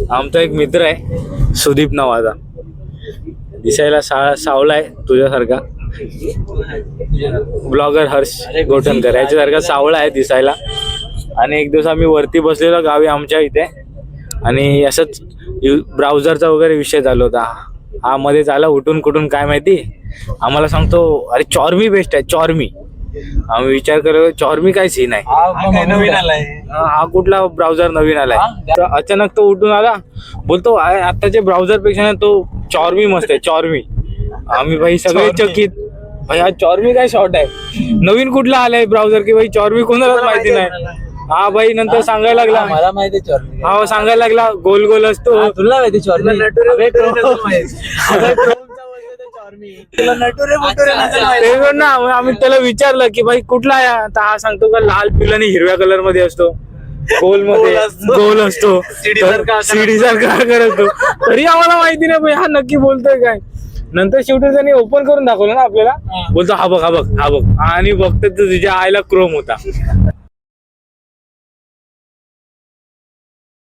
आमचा एक मित्र आहे सुदीप नावाचा, दिसायला सावळा आहे तुझ्यासारखा, ब्लॉगर हर्ष गोठणकर याच्यासारखा सावळा आहे दिसायला. आणि एक दिवस आम्ही वरती बसलेलो गावी आमच्या इथे, आणि असंच ब्राउझरचा वगैरे विषय चालू होता. हा मध्ये झाला उठून कुठून काय माहिती, आम्हाला सांगतो अरे चॉर्मी बेस्ट आहे चॉर्मी. आम्ही विचार करतो चॉर्मी काय सीन आहे, नवीन आलाय हा कुठला ब्राउझर नवीन आलाय. तर अचानक तो उठून आला, बोलतो आताच्या ब्राउझर पेक्षा तो चॉर्मी मस्त आहे चॉर्मी. आम्ही भाई सगळे चकित, भाई हा चॉर्मी काय शॉर्ट आहे, नवीन कुठला आलाय ब्राउझर की भाई चॉर्मी कोणालाच माहिती नाही. हा भाई नंतर सांगायला लागला, मला माहिती चॉर्मी, हा सांगायला लागला गोल गोल असतो. तुला माहिती चॉर्मी, ते ना आम्ही त्याला विचारलं की भाई कुठला आहे, आता हा सांगतो का लाल पिवळा आणि हिरव्या कलर मध्ये असतो, गोल मध्ये गोल असतो, सीडी सारखा करतो. तरी आम्हाला माहिती नाही भाई हा नक्की बोलतोय काय. नंतर शेवटी त्यांनी ओपन करून दाखवलं ना आपल्याला, बोलतो हा बघ हा बघ हा बघ, आणि बघतो तुझ्या आईला क्रोम होता.